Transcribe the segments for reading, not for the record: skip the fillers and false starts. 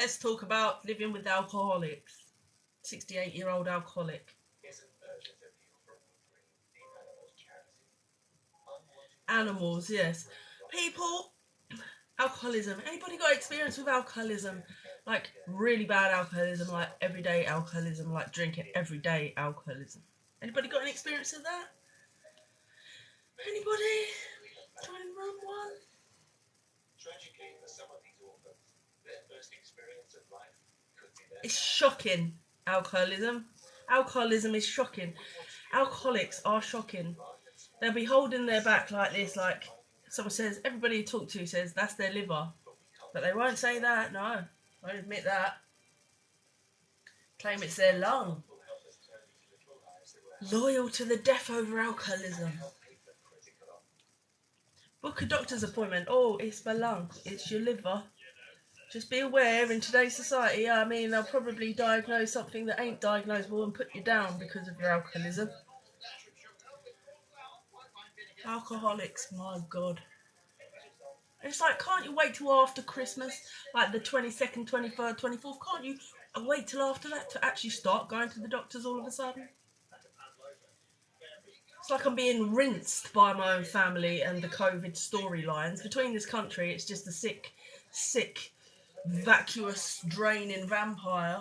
Let's talk about living with alcoholics. 68-year-old alcoholic. Animals, yes. People, alcoholism. Anybody got experience with alcoholism? Like really bad alcoholism, like everyday alcoholism, like drinking everyday alcoholism. Anybody got any experience of that? Anybody? Trying to run one? It's shocking, alcoholism. Alcoholism is shocking. Alcoholics are shocking. They'll be holding their back like this, like someone says, everybody you talk to says that's their liver. But they won't say that, no. Won't admit that. Claim it's their lung. Loyal to the death over alcoholism. Book a doctor's appointment. Oh, it's my lung. It's your liver. Just be aware in today's society, I mean, they'll probably diagnose something that ain't diagnosable and put you down because of your alcoholism. Alcoholics, my God. It's like, can't you wait till after Christmas? Like the 22nd, 23rd, 24th? Can't you wait till after that to actually start going to the doctors all of a sudden? It's like I'm being rinsed by my own family and the COVID storylines. Between this country, it's just a sick, vacuous, draining vampire.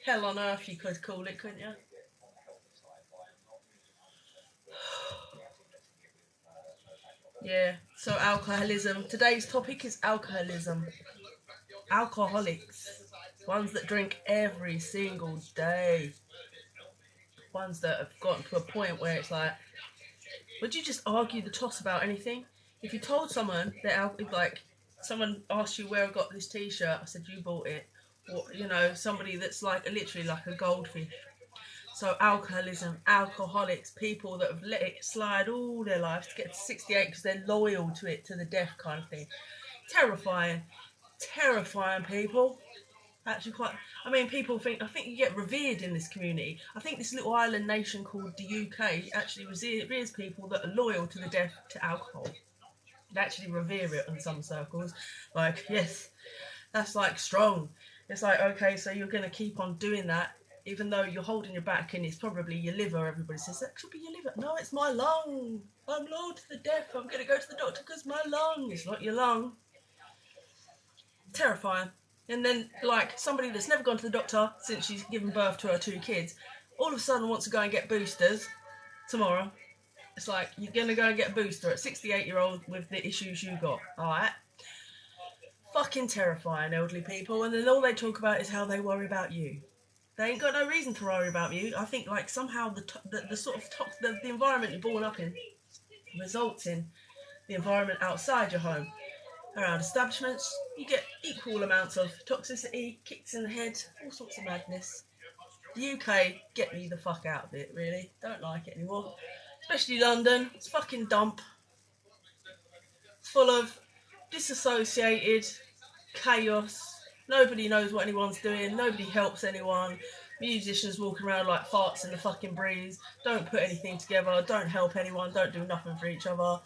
Hell on earth, you could call it, couldn't you? Yeah, so alcoholism. Today's topic is alcoholism. Alcoholics. Ones that drink every single day. Ones that have gotten to a point where it's like, would you just argue the toss about anything? If you told someone that, like, someone asked you where I got this t-shirt, I said you bought it. Or, you know, somebody that's like literally like a goldfish. So alcoholism, alcoholics, people that have let it slide all their lives to get to 68 because they're loyal to it to the death kind of thing. Terrifying people. Actually quite, I mean, people think, I think you get revered in this community. I think this little island nation called the UK actually reveres people that are loyal to the death to alcohol. They actually revere it in some circles. Like, yes, that's like strong. It's like, okay, so you're going to keep on doing that even though you're holding your back and it's probably your liver. Everybody says, that could be your liver. No, it's my lung. I'm loyal to the death. I'm going to go to the doctor because my lung. It's not your lung. Terrifying. And then, like, somebody that's never gone to the doctor since she's given birth to her 2 kids, all of a sudden wants to go and get boosters tomorrow. It's like, you're going to go and get a booster at 68-year-old with the issues you got, alright? Fucking terrifying, elderly people. And then all they talk about is how they worry about you. They ain't got no reason to worry about you. I think, like, somehow the sort of the environment you're born up in results in the environment outside your home. Around establishments, you get equal amounts of toxicity, kicks in the head, all sorts of madness. The UK, get me the fuck out of it, really. Don't like it anymore. Especially London. It's fucking dump. It's full of disassociated chaos. Nobody knows what anyone's doing. Nobody helps anyone. Musicians walking around like farts in the fucking breeze. Don't put anything together. Don't help anyone. Don't do nothing for each other.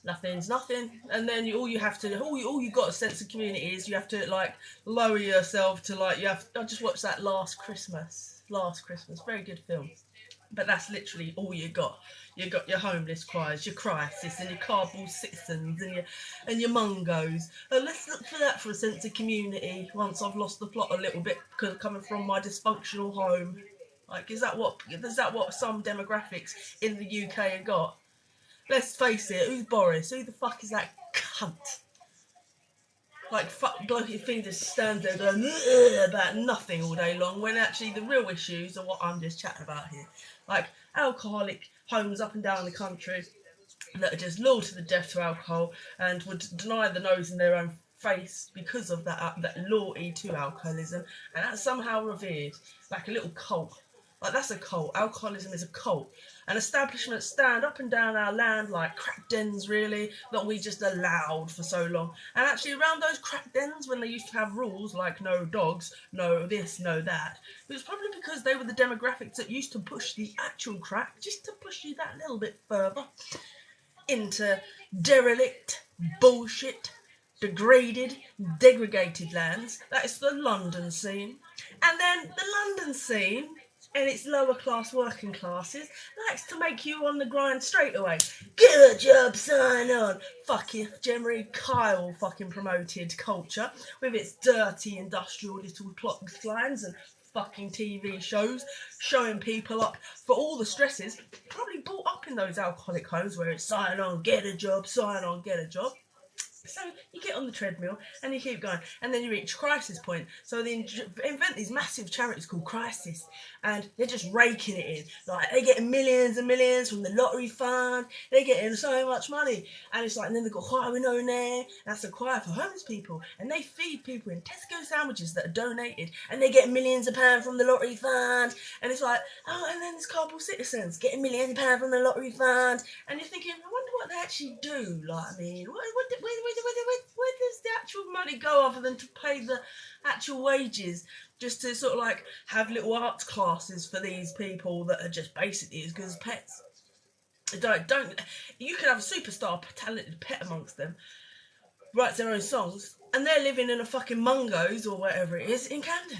Nothing's nothing. And then all you got a sense of community is you have to like lower yourself to like I just watched that Last Christmas, very good film, but that's literally all you got. You got your homeless cries, your crisis, and your cardboard citizens, and your mungos. And let's look for that for a sense of community. Once I've lost the plot a little bit because coming from my dysfunctional home, like is that what some demographics in the UK have got? Let's face it, who's Boris? Who the fuck is that cunt? Like, fuck, bloody thing just stands there going about nothing all day long, when actually the real issues are what I'm just chatting about here. Like, alcoholic homes up and down the country that are just loyal to the death to alcohol and would deny the nose in their own face because of that loyalty to alcoholism, and that's somehow revered, like a little cult. Like, that's a cult. Alcoholism is a cult. And establishments stand up and down our land like crack dens, really, that we just allowed for so long. And actually around those crack dens, when they used to have rules like no dogs, no this, no that, it was probably because they were the demographics that used to push the actual crack, just to push you that little bit further into derelict bullshit degraded, degraded lands. That is the London scene. And then the London scene, and its lower class working classes, likes to make you on the grind straight away. Get a job, sign on. Fucking Jeremy Kyle fucking promoted culture with its dirty industrial little plot lines and fucking TV shows showing people up for all the stresses probably brought up in those alcoholic homes where it's sign on, get a job, sign on, get a job. So you get on the treadmill and you keep going, and then you reach crisis point. So they invent these massive charities called Crisis, and they're just raking it in. Like, they're getting millions and millions from the lottery fund. They're getting so much money, and it's like, and then they've got choir window in there. That's a choir for homeless people, and they feed people in Tesco sandwiches that are donated, and they get millions of pounds from the lottery fund. And it's like, oh, and then there's Cardboard Citizens getting millions of pounds from the lottery fund, and you're thinking, I wonder what they actually do. Like, I mean, where does the actual money go other than to pay the actual wages, just to sort of like have little arts classes for these people that are just basically as good as pets? Don't you can have a superstar talented pet amongst them, writes their own songs, and they're living in a fucking Mungo's or whatever it is in Camden,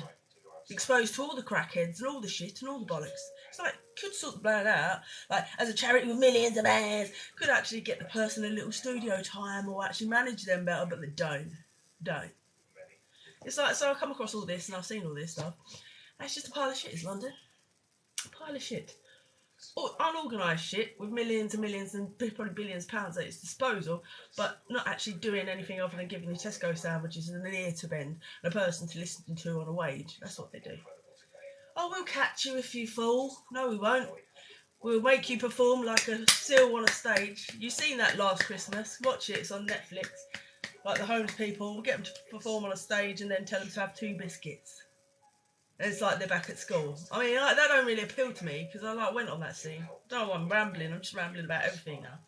exposed to all the crackheads and all the shit and all the bollocks. It's like, could sort the plan out, like, as a charity with millions of pounds, could actually get the person a little studio time or actually manage them better, but they don't. It's like, so I come across all this and I've seen all this stuff. And it's just a pile of shit, is London. A pile of shit. Unorganised shit with millions and millions and probably billions of pounds at its disposal, but not actually doing anything other than giving you Tesco sandwiches and an ear to bend and a person to listen to on a wage. That's what they do. Oh, we'll catch you if you fall. No, we won't. We'll make you perform like a seal on a stage. You've seen that Last Christmas. Watch it, it's on Netflix. Like the homeless people, we'll get them to perform on a stage and then tell them to have 2 biscuits. And it's like they're back at school. I mean, like, that don't really appeal to me because I went on that scene. Don't know why I'm rambling. I'm just rambling about everything now.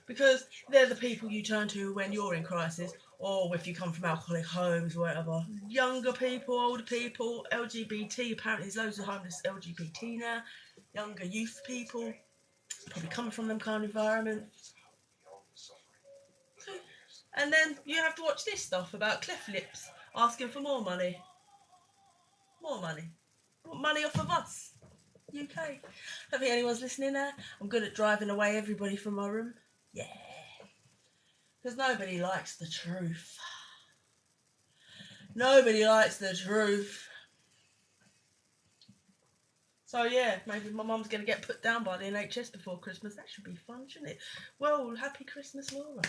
Because they're the people you turn to when you're in crisis, or if you come from alcoholic homes or whatever. Younger people, older people, LGBT. Apparently there's loads of homeless LGBT now. Younger youth people, probably coming from them kind of environments. And then you have to watch this stuff about cleft lips asking for more money. More money. Want money off of us? UK. I don't think anyone's listening there. I'm good at driving away everybody from my room. Yeah. Because nobody likes the truth. Nobody likes the truth. So yeah, maybe my mum's going to get put down by the NHS before Christmas. That should be fun, shouldn't it? Well, happy Christmas, Laura.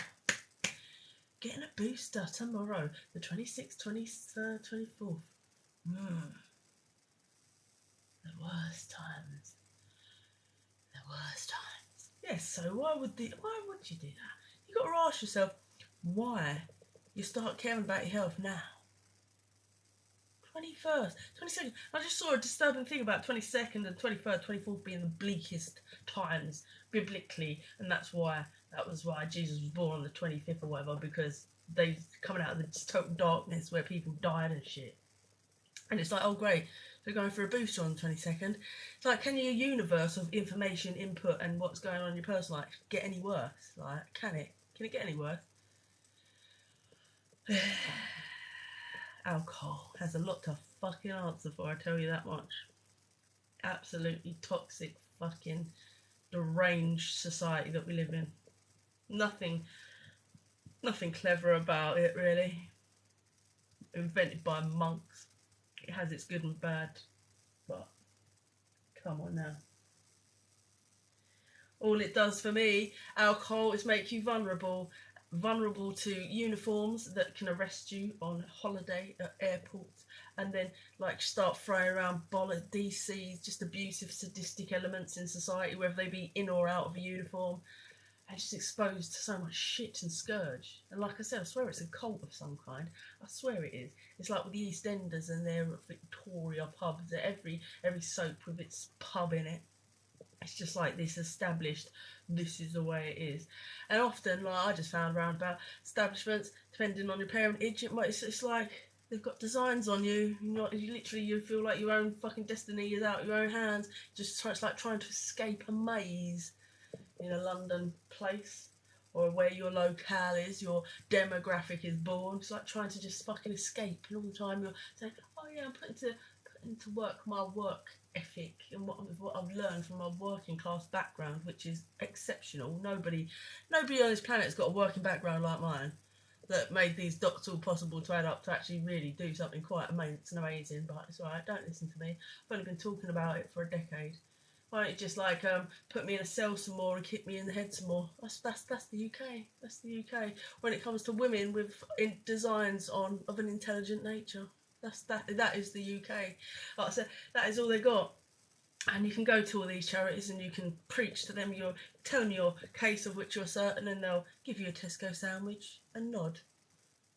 Getting a booster tomorrow, the 26th, 23rd, 24th. The worst times. The worst times. Yes, so why would you do that? You've got to ask yourself why you start caring about your health now. 21st, 22nd. I just saw a disturbing thing about 22nd and 23rd, 24th being the bleakest times biblically, and that was why Jesus was born on the 25th or whatever, because they coming out of the total darkness where people died and shit. And it's like, oh great, they're going for a booster on the 22nd. It's like, can your universe of information input and what's going on in your personal life get any worse? Like, can it? Can it get any worse? Alcohol has a lot to fucking answer for, I tell you that much. Absolutely toxic, fucking deranged society that we live in. Nothing clever about it, really. Invented by monks. It has its good and bad, but come on now. All it does for me, alcohol, is make you vulnerable to uniforms that can arrest you on holiday at airports, and then like start throwing around bollock DCs, just abusive, sadistic elements in society, whether they be in or out of a uniform, and just exposed to so much shit and scourge. And like I said, I swear it's a cult of some kind. I swear it is. It's like with the EastEnders and their Victoria pubs, every soap with its pub in it. It's just like this established, this is the way it is. And often, like I just found around about establishments, depending on your parentage, it's like they've got designs on you. You feel like your own fucking destiny is out of your own hands. It's like trying to escape a maze in a London place. or where your locale is, your demographic is born. It's like trying to just fucking escape, and all the time you're saying, oh yeah, I'm putting to work my work ethic and what I've learned from my working class background, which is exceptional. Nobody on this planet has got a working background like mine that made these dots all possible to add up to actually really do something quite amazing. But it's alright, don't listen to me. I've only been talking about it for a decade. Why don't you just like put me in a cell some more and kick me in the head some more? That's the UK. That's the UK. When it comes to women with designs of an intelligent nature, that is the UK. Like I said, that is all they got. And you can go to all these charities and you can preach to them, tell them your case of which you're certain, and they'll give you a Tesco sandwich and nod.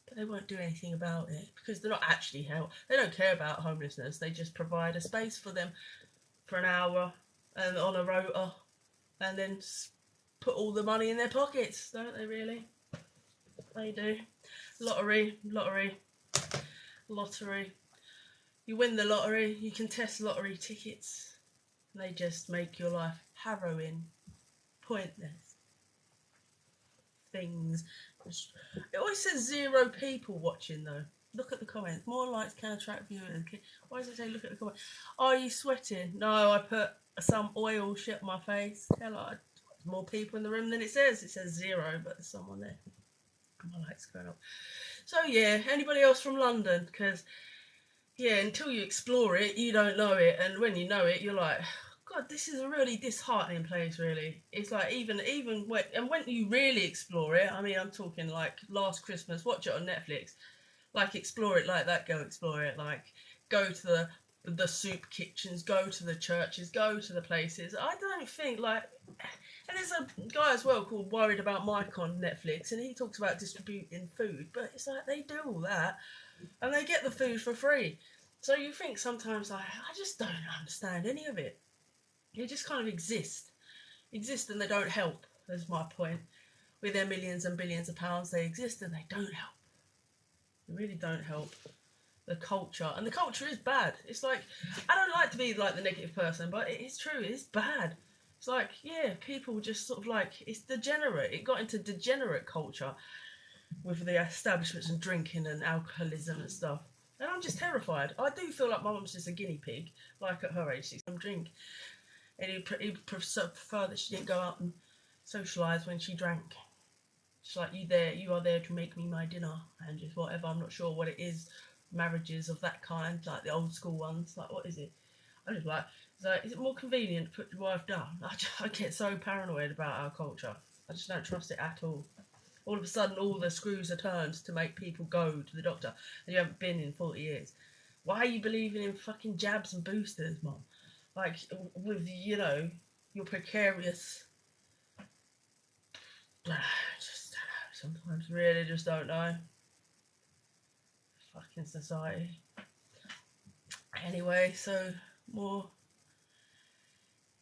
But they won't do anything about it because they're not actually help. They don't care about homelessness. They just provide a space for them for an hour and on a rota, and then put all the money in their pockets, don't they? Really, they do. Lottery. You win the lottery, you can test lottery tickets. They just make your life harrowing, pointless things. It always says 0 people watching though. Look at the comments. More likes can attract viewers. Why does it say look at the comments? Are you sweating? No, I put some oil shit on my face. Hell, there's more people in the room than it says. It says 0, but there's someone there. My light's going up. So yeah, anybody else from London? Because yeah, until you explore it, you don't know it, and when you know it, you're like, God, this is a really disheartening place. Really, it's like even when you really explore it. I mean, I'm talking like last Christmas. Watch it on Netflix. Like explore it like that. Go explore it. Like go to the soup kitchens. Go to the churches. Go to the places. I don't think like. And there's a guy as well called Worried About Mike on Netflix, and he talks about distributing food. But it's like they do all that, and they get the food for free. So you think sometimes like I just don't understand any of it. They just kind of exist, and they don't help. That's my point. With their millions and billions of pounds, they exist and they don't help. They really don't help. The culture, and the culture is bad. It's like I don't like to be like the negative person, but it is true. It's bad. It's like yeah, people just sort of like it's degenerate. It got into degenerate culture with the establishments and drinking and alcoholism and stuff. And I'm just terrified. I do feel like my mum's just a guinea pig. Like at her age, she's some drink. And he'd prefer that she didn't go out and socialise when she drank. She's like, you are there to make me my dinner. And just whatever, I'm not sure what it is. Marriages of that kind, like the old school ones. Like, what is it? I just like, is it more convenient to put your wife down? I get so paranoid about our culture. I just don't trust it at all. All of a sudden, all the screws are turned to make people go to the doctor. And you haven't been in 40 years. Why are you believing in fucking jabs and boosters, Mum? Like, with, your precarious... just don't know. Sometimes really just don't know. Fucking society. Anyway, so, more...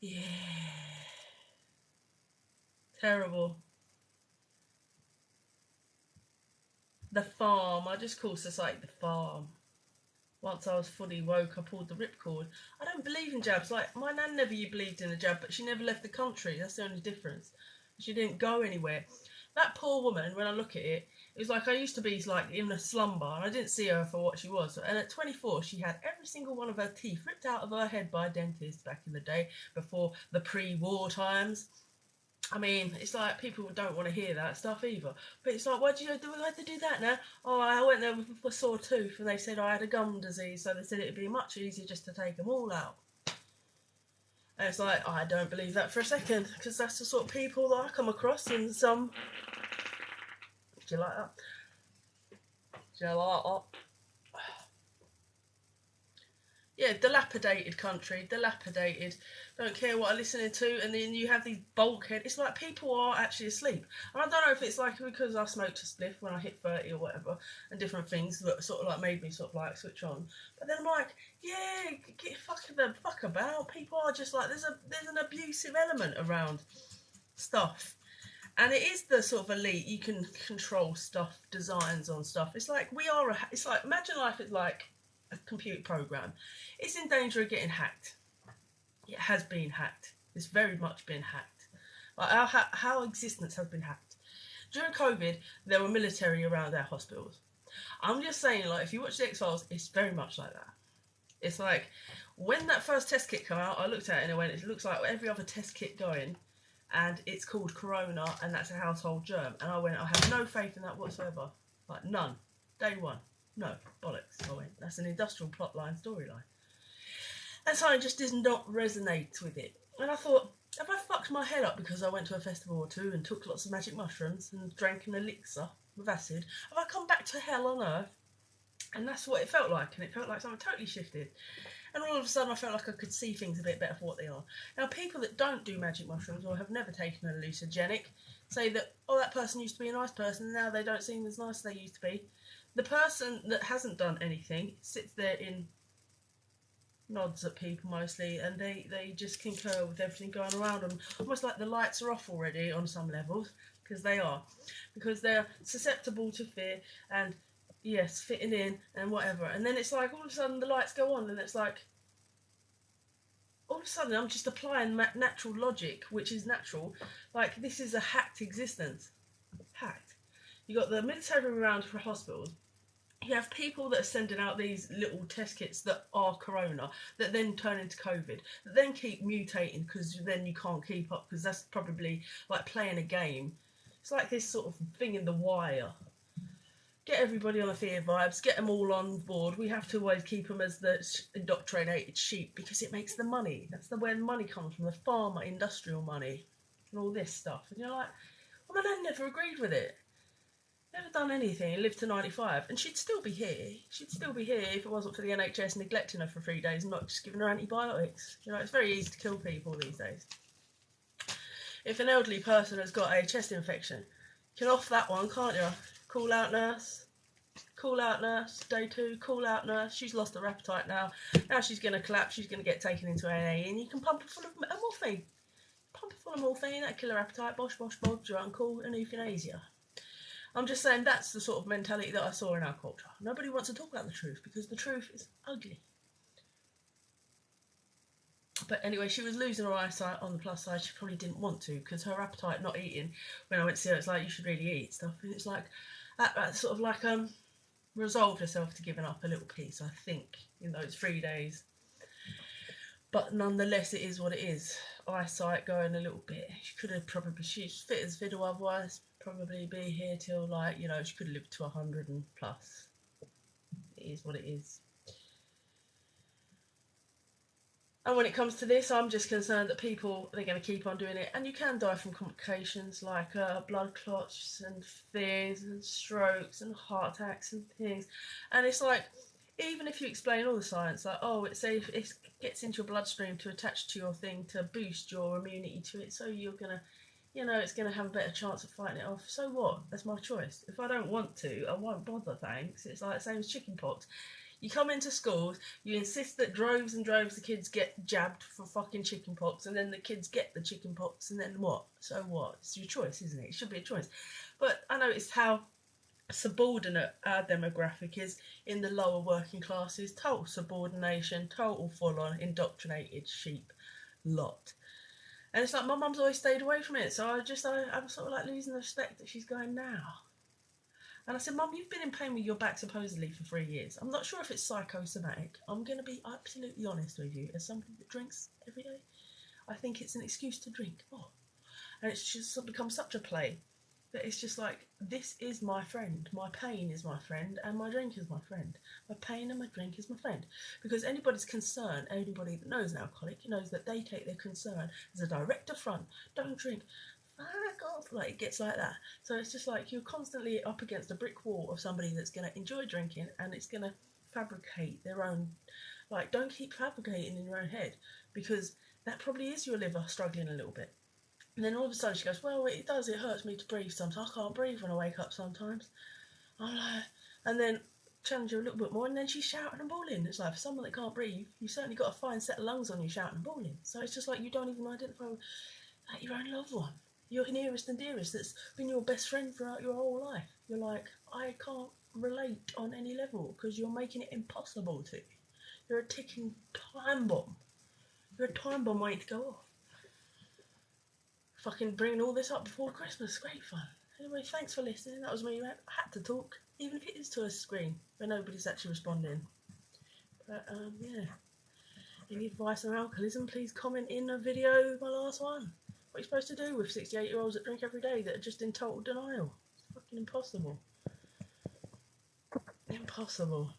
Yeah. Terrible. The farm. I just call society the farm. Once I was fully woke, I pulled the ripcord. I don't believe in jabs. Like, my nan never believed in a jab, but she never left the country. That's the only difference. She didn't go anywhere. That poor woman, when I look at it, it was like I used to be like in a slumber, and I didn't see her for what she was. And at 24, she had every single one of her teeth ripped out of her head by a dentist back in the day, before the pre-war times. I mean, it's like people don't want to hear that stuff either. But it's like, why do you have to do that now? Oh, I went there with a sore tooth and they said I had a gum disease, so they said it'd be much easier just to take them all out. And it's like, I don't believe that for a second, because that's the sort of people that I come across in some... Do you like that? Do you like that? Yeah, dilapidated country, dilapidated. Don't care what I'm listening to, and then you have these bulkhead. It's like people are actually asleep. And I don't know if it's like because I smoked a spliff when I hit 30 or whatever, and different things that sort of like made me sort of like switch on. But then I'm like, yeah, get the fuck about. People are just like there's an abusive element around stuff. And it is the sort of elite. You can control stuff, designs on stuff. It's like it's like imagine life is like a computer program. It's in danger of getting hacked. It has been hacked. It's very much been hacked. Like our existence has been hacked. During COVID, there were military around our hospitals. I'm just saying, like, if you watch the X-Files, it's very much like that. It's like, when that first test kit came out, I looked at it and it went, it looks like every other test kit going, and it's called Corona, and that's a household germ. And I went, I have no faith in that whatsoever. Like, none. Day one. No, bollocks. I went, that's an industrial plotline storyline. And so I just did not resonate with it. And I thought, have I fucked my head up because I went to a festival or two and took lots of magic mushrooms and drank an elixir with acid? Have I come back to hell on earth? And that's what it felt like, and it felt like something totally shifted. And all of a sudden I felt like I could see things a bit better for what they are. Now, people that don't do magic mushrooms or have never taken an hallucinogenic say that, oh, that person used to be a nice person, and now they don't seem as nice as they used to be. The person that hasn't done anything sits there in nods at people mostly, and they just concur with everything going around them, almost like the lights are off already on some levels, because they are. Because they're susceptible to fear and, yes, fitting in and whatever. And then it's like all of a sudden the lights go on, and it's like all of a sudden I'm just applying natural logic, which is natural. Like, this is a hacked existence. Hacked. You got the military around for hospitals. You have people that are sending out these little test kits that are corona, that then turn into COVID, that then keep mutating because then you can't keep up, because that's probably like playing a game. It's like this sort of thing in The Wire. Get everybody on the fear vibes, get them all on board. We have to always keep them as the indoctrinated sheep because it makes the money. That's where the money comes from, the pharma, industrial money, and all this stuff. And you're like, well, my nan never agreed with it. Never done anything, lived to 95, and she'd still be here. She'd still be here if it wasn't for the NHS neglecting her for 3 days and not just giving her antibiotics. You know, it's very easy to kill people these days. If an elderly person has got a chest infection, you can off that one, can't you? Call out nurse. Call out nurse. Day 2, call out nurse. She's lost her appetite now. Now she's going to collapse. She's going to get taken into A&E, and you can pump her full of morphine. Pump her full of morphine, that'll kill her appetite. Bosh, bosh, bosh, your uncle, and euthanasia. I'm just saying that's the sort of mentality that I saw in our culture. Nobody wants to talk about the truth because the truth is ugly. But anyway, she was losing her eyesight. On the plus side, she probably didn't want to, because her appetite not eating, when I went to see her, it's like, you should really eat stuff. And it's like, that sort of like resolved herself to giving up a little piece, I think, in those 3 days. But nonetheless, it is what it is. Eyesight going a little bit. She could have probably, she's fit as fiddle otherwise. Probably be here till, like, you know, she could have lived to 100 and plus. It is what it is. And when it comes to this, I'm just concerned that people, they're going to keep on doing it, and you can die from complications like blood clots and things and strokes and heart attacks and things. And it's like, even if you explain all the science, like, oh, it's safe, it gets into your bloodstream to attach to your thing to boost your immunity to it, so you're going to, you know, it's going to have a better chance of fighting it off. So what? That's my choice. If I don't want to, I won't bother, thanks. It's like the same as chickenpox. You come into schools, you insist that droves and droves of kids get jabbed for fucking chickenpox, and then the kids get the chickenpox, and then what? So what? It's your choice, isn't it? It should be a choice. But I noticed how subordinate our demographic is in the lower working classes. Total subordination, total full-on indoctrinated sheep lot. And it's like, my mum's always stayed away from it, so I'm sort of like losing the respect that she's going now. And I said, Mum, you've been in pain with your back supposedly for 3 years. I'm not sure if it's psychosomatic. I'm going to be absolutely honest with you. As somebody that drinks every day, I think it's an excuse to drink more. And it's just become such a play that it's just like, this is my friend. My pain is my friend, and my drink is my friend. My pain and my drink is my friend. Because anybody's concern, anybody that knows an alcoholic, knows that they take their concern as a direct affront. Don't drink. Fuck off. Like, it gets like that. So it's just like, you're constantly up against a brick wall of somebody that's going to enjoy drinking, and it's going to fabricate their own. Like, don't keep fabricating in your own head, because that probably is your liver struggling a little bit. And then all of a sudden she goes, well, it does, it hurts me to breathe sometimes. I can't breathe when I wake up sometimes. I'm like, and then challenge her a little bit more, and then she's shouting and bawling. It's like, for someone that can't breathe, you certainly got a fine set of lungs on you shouting and bawling. So it's just like, you don't even identify with your own loved one. Your nearest and dearest that's been your best friend throughout your whole life. You're like, I can't relate on any level because you're making it impossible to. You're a ticking time bomb. You're a time bomb waiting to go off. Fucking bringing all this up before Christmas, great fun. Anyway, thanks for listening. That was me. I had to talk, even if it is to a screen where nobody's actually responding. But yeah. Any advice on alcoholism, please comment in a video, my last one. What are you supposed to do with 68-year-olds that drink every day that are just in total denial? It's fucking impossible. Impossible.